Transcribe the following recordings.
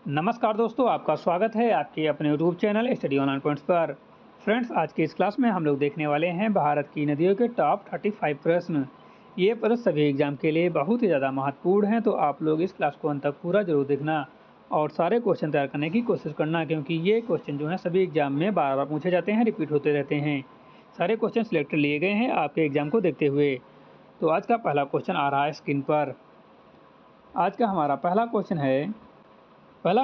नमस्कार दोस्तों, आपका स्वागत है आपके अपने YouTube channel study online points पर। फ्रेंड्स, आज की इस क्लास में हम लोग देखने वाले हैं भारत की नदियों के टॉप 35 प्रश्न। ये प्रश्न सभी एग्जाम के लिए बहुत ही ज़्यादा महत्वपूर्ण हैं, तो आप लोग इस क्लास को अंत तक पूरा जरूर देखना और सारे क्वेश्चन तैयार करने की कोशिश करना, क्योंकि ये क्वेश्चन जो हैं सभी एग्जाम में बार बार पूछे जाते हैं, रिपीट होते रहते हैं। सारे क्वेश्चन सिलेक्ट लिए गए हैं आपके एग्जाम को देखते हुए। तो आज का पहला क्वेश्चन आ रहा है स्क्रीन पर। आज का हमारा पहला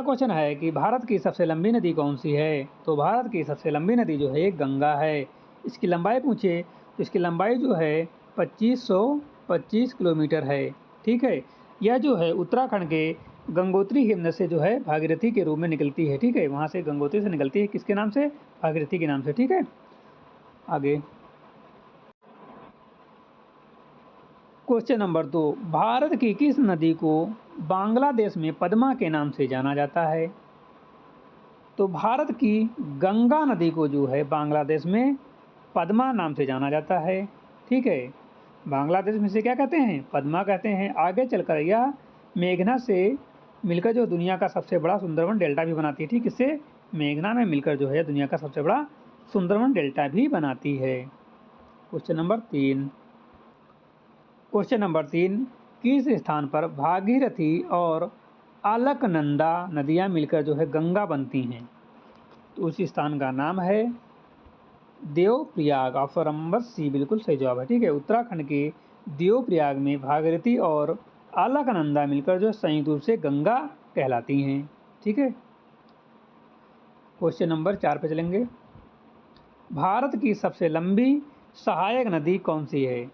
क्वेश्चन है कि भारत की सबसे लंबी नदी कौन सी है। तो भारत की सबसे लंबी नदी जो है गंगा है। इसकी लंबाई पूछे तो इसकी लंबाई जो है 2525 किलोमीटर है। ठीक है, यह जो है उत्तराखंड के गंगोत्री हिमनद से जो है भागीरथी के रूप में निकलती है। ठीक है, वहाँ से गंगोत्री से निकलती है, किसके नाम से? भागीरथी के नाम से। ठीक है, आगे क्वेश्चन नंबर 2, भारत की किस नदी को बांग्लादेश में पद्मा के नाम से जाना जाता है। तो भारत की गंगा नदी को जो है बांग्लादेश में पद्मा नाम से जाना जाता है। ठीक है, बांग्लादेश में से क्या कहते हैं? पद्मा कहते हैं। आगे चलकर यह मेघना से मिलकर जो दुनिया का सबसे बड़ा सुंदरवन डेल्टा भी बनाती है। ठीक, इससे मेघना में मिलकर जो है दुनिया का सबसे बड़ा सुंदरवन डेल्टा भी बनाती है। क्वेश्चन नंबर 3, किस स्थान पर भागीरथी और अलकनंदा नदियां मिलकर जो है गंगा बनती हैं। तो उस स्थान का नाम है देवप्रयाग। ऑप्शन नंबर सी बिल्कुल सही जवाब है। ठीक है, उत्तराखंड के देवप्रयाग में भागीरथी और अलकनंदा मिलकर जो संयुक्त रूप से गंगा कहलाती हैं। ठीक है, क्वेश्चन नंबर 4 पे चलेंगे। भारत की सबसे लंबी सहायक नदी कौन सी है।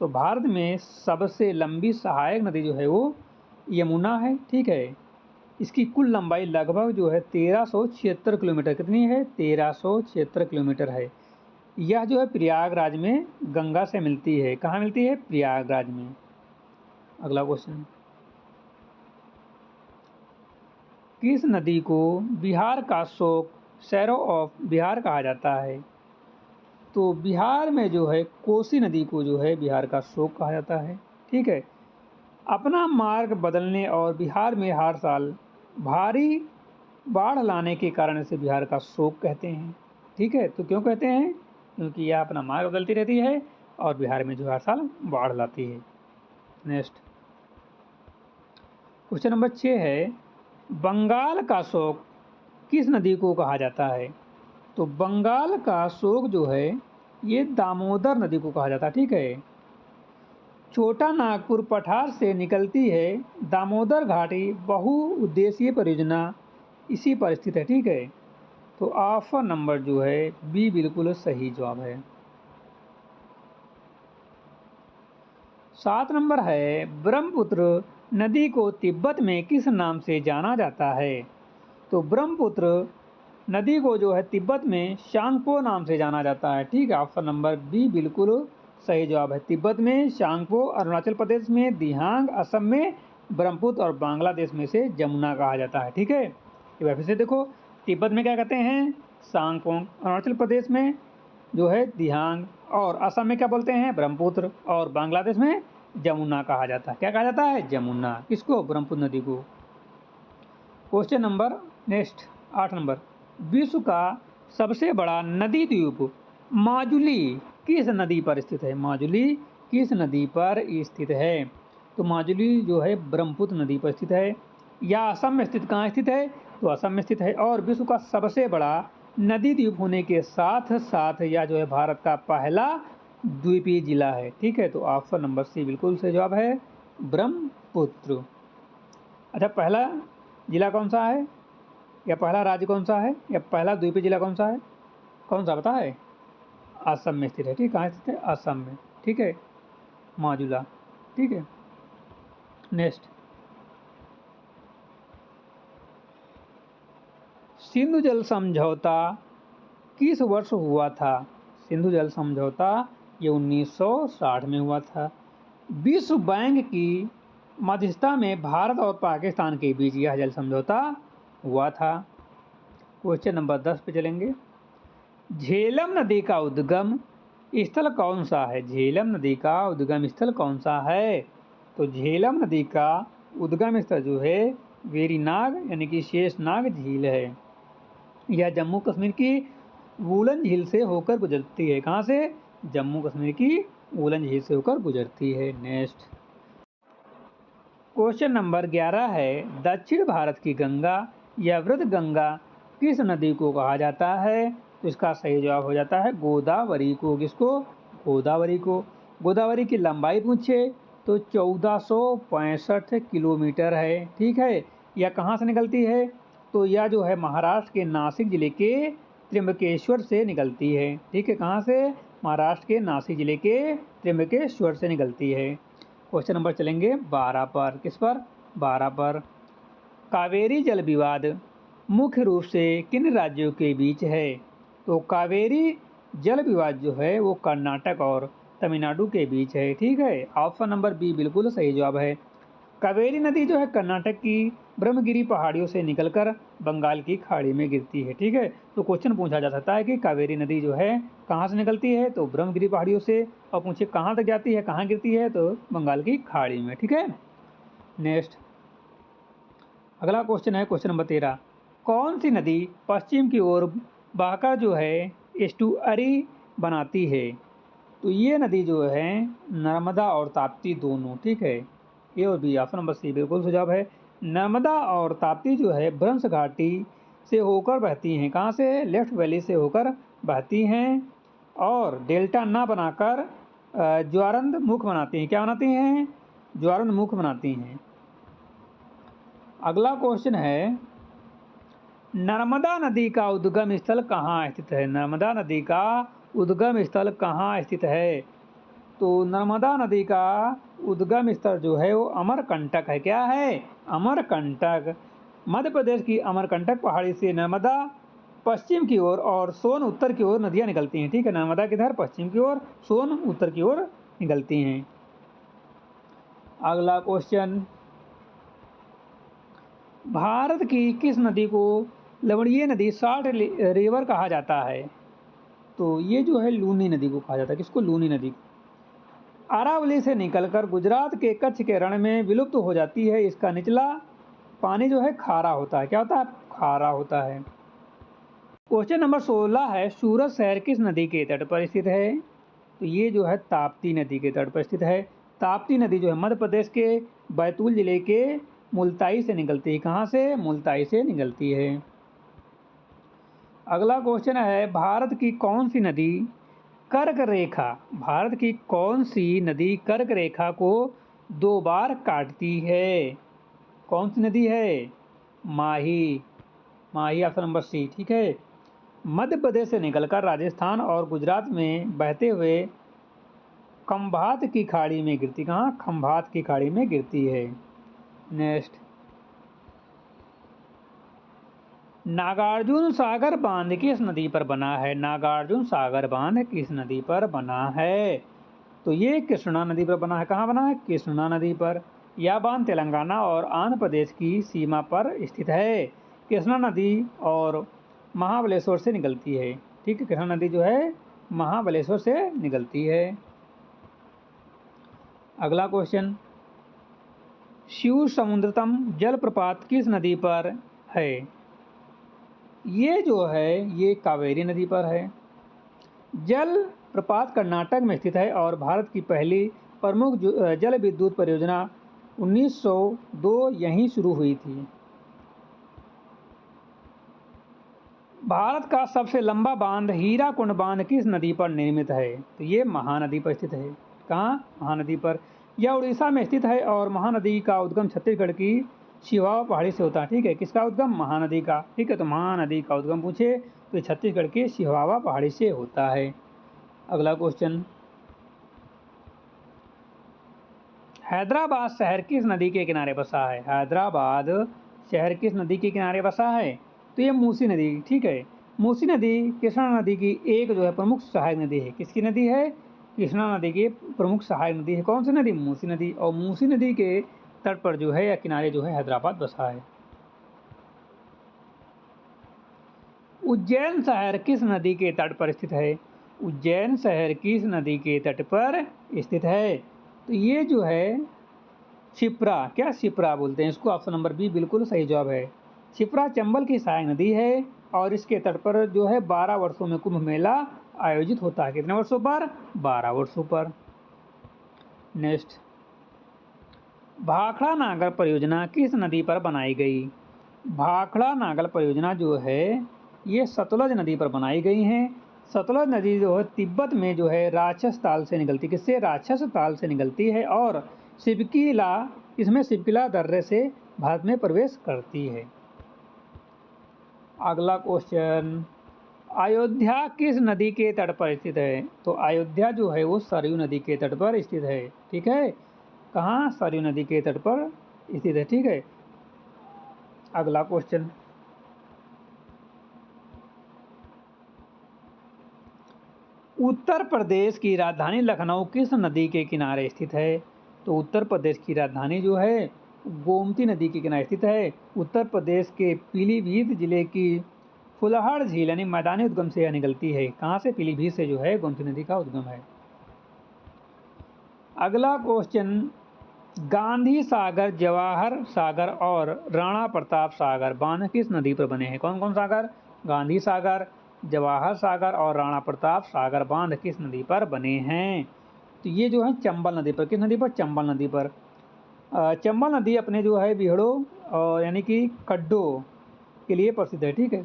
तो भारत में सबसे लंबी सहायक नदी जो है वो यमुना है। ठीक है, इसकी कुल लंबाई लगभग जो है 1376 किलोमीटर, कितनी है? 1376 किलोमीटर है। यह जो है प्रयागराज में गंगा से मिलती है। कहाँ मिलती है? प्रयागराज में। अगला क्वेश्चन, किस नदी को बिहार का शोक, शैरो ऑफ बिहार कहा जाता है। तो बिहार में जो है कोसी नदी को जो है बिहार का शोक कहा जाता है। ठीक है, अपना मार्ग बदलने और बिहार में हर साल भारी बाढ़ लाने के कारण इसे बिहार का शोक कहते हैं। ठीक है, तो क्यों कहते हैं? क्योंकि यह अपना मार्ग बदलती रहती है और बिहार में जो हर साल बाढ़ लाती है। नेक्स्ट क्वेश्चन नंबर 6 है, बंगाल का शोक किस नदी को कहा जाता है। तो बंगाल का शोक जो है ये दामोदर नदी को कहा जाता है। ठीक है, छोटा नागपुर पठार से निकलती है दामोदर घाटी बहुउद्देशीय परियोजना इसी पर स्थित है। ठीक है, तो ऑप्शन नंबर जो है बी बिल्कुल सही जवाब है। 7 नंबर है, ब्रह्मपुत्र नदी को तिब्बत में किस नाम से जाना जाता है। तो ब्रह्मपुत्र नदी को जो है तिब्बत में शांगपो नाम से जाना जाता है। ठीक है, ऑप्शन नंबर बी बिल्कुल सही जवाब है। तिब्बत में शांगपो, अरुणाचल प्रदेश में दिहांग, असम में ब्रह्मपुत्र और बांग्लादेश में से जमुना कहा जाता है। ठीक है, फिर से देखो, तिब्बत में क्या कहते हैं? सांगपोंग, अरुणाचल प्रदेश में जो है दिहांग और असम में क्या बोलते हैं? ब्रह्मपुत्र, और बांग्लादेश में जमुना कहा जाता है। क्या कहा जाता है? जमुना। किसको? ब्रह्मपुत्र नदी को। क्वेश्चन नंबर नेक्स्ट 8 नंबर, विश्व का सबसे बड़ा नदी द्वीप माजुली किस नदी पर स्थित है। माजुली किस नदी पर स्थित है। तो माजुली जो है ब्रह्मपुत्र नदी पर स्थित है। या असम में स्थित, कहाँ स्थित है? तो असम में स्थित है। और विश्व का सबसे बड़ा नदी द्वीप होने के साथ साथ यह जो है भारत का पहला द्वीपीय जिला है। ठीक है, तो ऑप्शन नंबर सी बिल्कुल सही जवाब है, ब्रह्मपुत्र। अच्छा, पहला जिला कौन सा है, या पहला राज्य कौन सा है, या पहला द्वीपीय जिला कौन सा है? कौन सा पता है? असम में स्थित है। ठीक, कहाँ स्थित है? असम में। ठीक है, माजुला। ठीक है, नेक्स्ट, सिंधु जल समझौता किस वर्ष हुआ था। सिंधु जल समझौता ये 1960 में हुआ था। विश्व बैंक की मध्यस्थता में भारत और पाकिस्तान के बीच यह जल समझौता हुआ था। क्वेश्चन नंबर 10 पे चलेंगे। झेलम नदी का उद्गम स्थल कौन सा है। झेलम नदी का उद्गम स्थल कौन सा है। तो झेलम नदी का उद्गम स्थल जो है वेरीनाग यानी कि शेषनाग झील है। यह जम्मू कश्मीर की वुलन झील से होकर गुजरती है। कहाँ से? जम्मू कश्मीर की वुलन झील से होकर गुजरती है। नेक्स्ट क्वेश्चन नंबर 11 है, दक्षिण भारत की गंगा या वृद्ध गंगा किस नदी को कहा जाता है? तो इसका सही जवाब हो जाता है गोदावरी को। किसको? गोदावरी को। गोदावरी की लंबाई पूछे तो 1465 किलोमीटर है। ठीक है। यह कहाँ से निकलती है? तो यह जो है महाराष्ट्र के नासिक जिले के त्र्यंबकेश्वर से निकलती है। ठीक है। कहाँ से? महाराष्ट्र के नासिक जिले के त्र्यंबकेश्वर से निकलती है। क्वेश्चन नंबर चलेंगे 12 पर। किस पर? 12 पर। कावेरी जल विवाद मुख्य रूप से किन राज्यों के बीच है? तो कावेरी जल विवाद जो है वो कर्नाटक और तमिलनाडु के बीच है। ठीक है। ऑप्शन नंबर बी बिल्कुल सही जवाब है। कावेरी नदी जो है कर्नाटक की ब्रह्मगिरी पहाड़ियों से निकलकर बंगाल की खाड़ी में गिरती है। ठीक है। तो क्वेश्चन पूछा जा सकता है कि कावेरी नदी जो है कहाँ से निकलती है? तो ब्रह्मगिरी पहाड़ियों से। और पूछे कहाँ तक जाती है, कहाँ गिरती है? तो बंगाल की खाड़ी में। ठीक है। नेक्स्ट अगला क्वेश्चन है क्वेश्चन नंबर 13, कौन सी नदी पश्चिम की ओर बहकर जो है एस्टुअरी बनाती है? तो ये नदी जो है नर्मदा और ताप्ती दोनों। ठीक है। ए और बी ऑप्शन नंबर सी बिल्कुल सुझाव है। नर्मदा और ताप्ती जो है भ्रंश घाटी से होकर बहती हैं। कहाँ से? लेफ्ट वैली से होकर बहती हैं और डेल्टा ना बनाकर ज्वारंद मुख बनाती हैं। क्या बनाती हैं? ज्वारंद मुख बनाती हैं। अगला क्वेश्चन है, नर्मदा नदी का उद्गम स्थल कहाँ स्थित है? नर्मदा नदी का उद्गम स्थल कहाँ स्थित है? तो नर्मदा नदी का उद्गम स्थल जो है वो अमरकंटक है। क्या है? अमरकंटक। मध्य प्रदेश की अमरकंटक पहाड़ी से नर्मदा पश्चिम की ओर और सोन उत्तर की ओर नदियाँ निकलती हैं। ठीक है। नर्मदा किधर? पश्चिम की ओर, सोन उत्तर की ओर निकलती हैं। अगला क्वेश्चन, भारत की किस नदी को लवणीय नदी साल्ट रिवर कहा जाता है? तो ये जो है लूनी नदी को कहा जाता है। किसको? लूनी नदी को। अरावली से निकलकर गुजरात के कच्छ के रण में विलुप्त हो जाती है। इसका निचला पानी जो है खारा होता है। क्या होता है? खारा होता है। क्वेश्चन नंबर 16 है, सूरत शहर किस नदी के तट पर स्थित है? तो ये जो है ताप्ती नदी के तट पर स्थित है। ताप्ती नदी जो है मध्य प्रदेश के बैतूल जिले के मुल्ताई से निकलती है। कहाँ से? मुल्ताई से निकलती है। अगला क्वेश्चन है, भारत की कौन सी नदी कर्क रेखा, भारत की कौन सी नदी कर्क रेखा को 2 बार काटती है? कौन सी नदी है? माही। माही ऑप्शन नंबर सी। ठीक है। मध्य प्रदेश से निकलकर राजस्थान और गुजरात में बहते हुए खंभात की खाड़ी में गिरती। कहाँ? खंभात की खाड़ी में गिरती है। नेक्स्ट, नागार्जुन सागर बांध किस नदी पर बना है? नागार्जुन सागर बांध किस नदी पर बना है? तो ये कृष्णा नदी पर बना है। कहाँ बना है? कृष्णा नदी पर। यह बांध तेलंगाना और आंध्र प्रदेश की सीमा पर स्थित है। कृष्णा नदी और महाबलेश्वर से निकलती है। ठीक है। कृष्णा नदी जो है महाबलेश्वर से निकलती है। अगला क्वेश्चन, शिव समुद्रतम जलप्रपात किस नदी पर है? ये जो है ये कावेरी नदी पर है। जल प्रपात कर्नाटक में स्थित है और भारत की पहली प्रमुख जल विद्युत परियोजना 1902 यहीं शुरू हुई थी। भारत का सबसे लंबा बांध हीराकुंड बांध किस नदी पर निर्मित है? तो ये महानदी पर स्थित है। कहाँ? महानदी पर। यह उड़ीसा में स्थित है और महानदी का उद्गम छत्तीसगढ़ की शिवावा पहाड़ी से होता है। ठीक है। किसका उद्गम? महानदी का। ठीक है। तो महानदी का उद्गम पूछे तो छत्तीसगढ़ की शिवावा पहाड़ी से होता है। अगला क्वेश्चन, हैदराबाद शहर किस नदी के किनारे बसा है? हैदराबाद शहर किस नदी के किनारे बसा है? तो ये मूसी नदी। ठीक है। मूसी नदी कृष्णा नदी की एक जो है प्रमुख सहायक नदी है। किसकी नदी है? कृष्णा नदी की प्रमुख सहायक नदी है। कौन सी नदी? मूसी नदी। और मूसी नदी के तट पर जो है या किनारे जो है हैदराबाद बसा है। उज्जैन शहर किस नदी के तट पर स्थित है? उज्जैन शहर किस नदी के तट पर स्थित है? तो ये जो है शिप्रा, क्या शिप्रा बोलते हैं इसको, ऑप्शन नंबर बी बिल्कुल सही जवाब है। शिप्रा चंबल की सहायक नदी है और इसके तट पर जो है 12 वर्षों में कुंभ मेला आयोजित होता है। कितने वर्षों पर? 12 वर्षों पर। नेक्स्ट, भाखड़ा नागल परियोजना किस नदी पर बनाई गई? भाखड़ा नागल परियोजना जो है ये सतलज नदी पर बनाई गई है। सतलज नदी जो है तिब्बत में जो है राक्षस ताल से निकलती, किससे? राक्षस ताल से निकलती है और शिवकीला, इसमें शिवकीला दर्रे से भारत में प्रवेश करती है। अगला क्वेश्चन, अयोध्या किस नदी के तट पर स्थित है? तो अयोध्या जो है वो सरयू नदी के तट पर स्थित है। ठीक है, कहाँ? सरयू नदी के तट पर स्थित है। ठीक है, अगला क्वेश्चन, उत्तर प्रदेश की राजधानी लखनऊ किस नदी के किनारे स्थित है? तो उत्तर प्रदेश की राजधानी जो है गोमती नदी के किनारे स्थित है। उत्तर प्रदेश के पीलीभीत जिले की फुलहड़ झील यानी मैदानी उद्गम से यह निकलती है। कहाँ से? पीलीभीत से जो है गोमती नदी का उद्गम है। अगला क्वेश्चन, गांधी सागर, जवाहर सागर और राणा प्रताप सागर बांध किस नदी पर बने हैं? कौन कौन सागर? गांधी सागर, जवाहर सागर और राणा प्रताप सागर बांध किस नदी पर बने हैं? तो ये जो है चंबल नदी पर। किस नदी पर? चंबल नदी पर। चंबल नदी अपने जो है बिहड़ों और यानी कि खड्डों के लिए प्रसिद्ध है। ठीक है,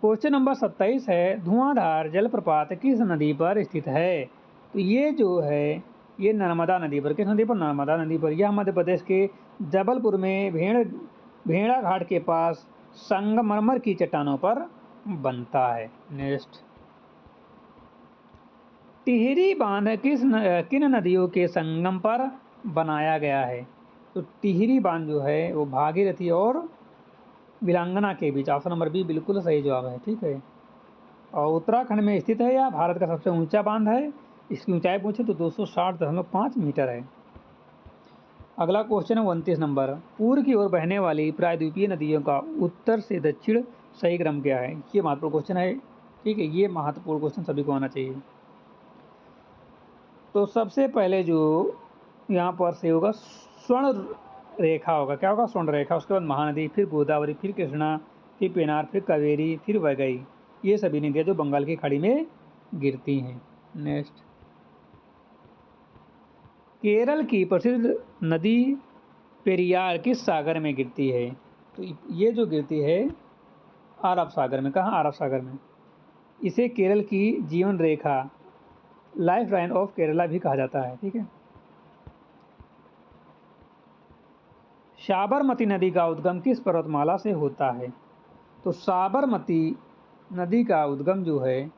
क्वेश्चन नंबर 27 है, धुआंधार जलप्रपात किस नदी पर स्थित है? तो ये जो है ये नर्मदा नदी पर। किस नदी पर? नर्मदा नदी पर। यह मध्य प्रदेश के जबलपुर में भेड़ा घाट के पास संगमरमर की चट्टानों पर बनता है। नेक्स्ट, टिहरी बांध किन नदियों के संगम पर बनाया गया है? तो टिहरी बांध जो है वो भागीरथी और विलांगना के बीच। ऑप्शन नंबर बी बिल्कुल सही जवाब है। ठीक है, और उत्तराखंड में स्थित है। यह भारत का सबसे ऊंचा बांध है। इसकी ऊंचाई पूछे तो 260.5 मीटर है। अगला क्वेश्चन है 29 नंबर, पूर्व की ओर बहने वाली प्रायद्वीपीय नदियों का उत्तर से दक्षिण सही क्रम क्या है? ये महत्वपूर्ण क्वेश्चन है। ठीक है, ये महत्वपूर्ण क्वेश्चन सभी को आना चाहिए। तो सबसे पहले जो यहाँ पर से होगा स्वर्ण रेखा होगा। क्या होगा? स्वर्ण रेखा। उसके बाद महानदी, फिर गोदावरी, फिर कृष्णा, फिर पेनार, फिर कावेरी, फिर वैगई। ये सभी नदियाँ जो बंगाल की खाड़ी में गिरती हैं। नेक्स्ट, केरल की प्रसिद्ध नदी पेरियार किस सागर में गिरती है? तो ये जो गिरती है अरब सागर में। कहाँ? अरब सागर में। इसे केरल की जीवन रेखा, लाइफ लाइन ऑफ केरला भी कहा जाता है। ठीक है, साबरमती नदी का उद्गम किस पर्वतमाला से होता है? तो साबरमती नदी का उद्गम जो है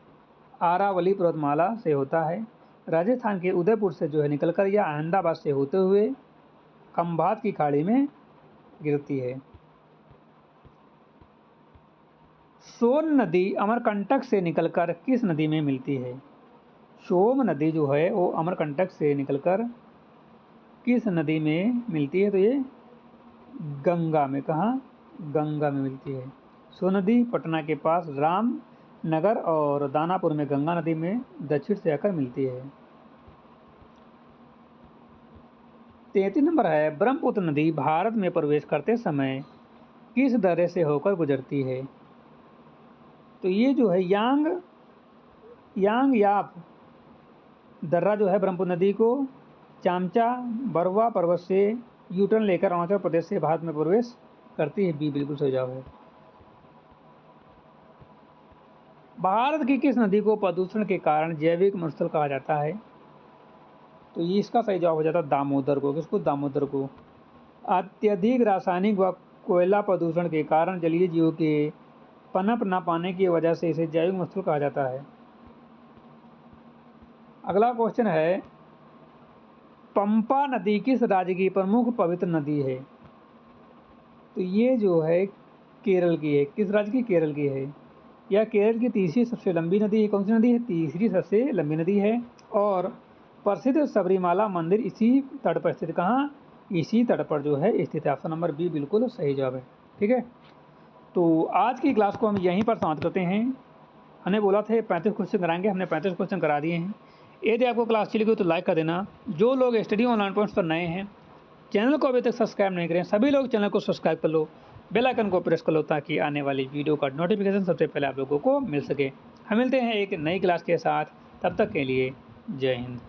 आरावली पर्वतमाला से होता है। राजस्थान के उदयपुर से जो है निकलकर यह अहमदाबाद से होते हुए खंभात की खाड़ी में गिरती है। सोन नदी अमरकंटक से निकलकर किस नदी में मिलती है? सोम नदी जो है वो अमरकंटक से निकलकर किस नदी में मिलती है? तो ये गंगा में। कहाँ? गंगा में मिलती है। सोन नदी पटना के पास रामनगर और दानापुर में गंगा नदी में दक्षिण से आकर मिलती है। 33 नंबर है, ब्रह्मपुत्र नदी भारत में प्रवेश करते समय किस दर्रे से होकर गुजरती है? तो ये जो है यांग याप दर्रा जो है ब्रह्मपुत्र नदी को चामचा बरवा पर्वत से यूटर्न लेकर अरुणाचल प्रदेश से भारत में प्रवेश करती है। बी बिल्कुल सही जवाब है। भारत की किस नदी को प्रदूषण के कारण जैविक मरुस्थल कहा जाता है? तो ये इसका सही जवाब हो जाता है दामोदर को। किसको? दामोदर को। अत्यधिक रासायनिक व कोयला प्रदूषण के कारण जलीय जीवों के पनप न पाने की वजह से इसे जैविक मरुस्थल कहा जाता है। अगला क्वेश्चन है, पंपा नदी किस राज्य की प्रमुख पवित्र नदी है? तो ये जो है केरल की है। किस राज्य की? केरल की है। यह केरल की तीसरी सबसे लंबी नदी है। कौन सी नदी है? तीसरी सबसे लंबी नदी है। और प्रसिद्ध सबरीमाला मंदिर इसी तट पर स्थित। कहाँ? इसी तट पर जो है स्थित है। ऑप्शन नंबर बी बिल्कुल सही जवाब है। ठीक है, तो आज की क्लास को हम यहीं पर समाप्त करते हैं। हमने बोला थे 35 क्वेश्चन कराएंगे, हमने 35 क्वेश्चन करा दिए हैं। यदि आपको क्लास अच्छी लगी तो लाइक कर देना। जो लोग स्टडी ऑनलाइन पॉइंट्स पर नए हैं, चैनल को अभी तक सब्सक्राइब नहीं करें, सभी लोग चैनल को सब्सक्राइब कर लो, बेल आइकन को प्रेस कर लो ताकि आने वाली वीडियो का नोटिफिकेशन सबसे पहले आप लोगों को मिल सके। हम मिलते हैं एक नई क्लास के साथ, तब तक के लिए जय हिंद।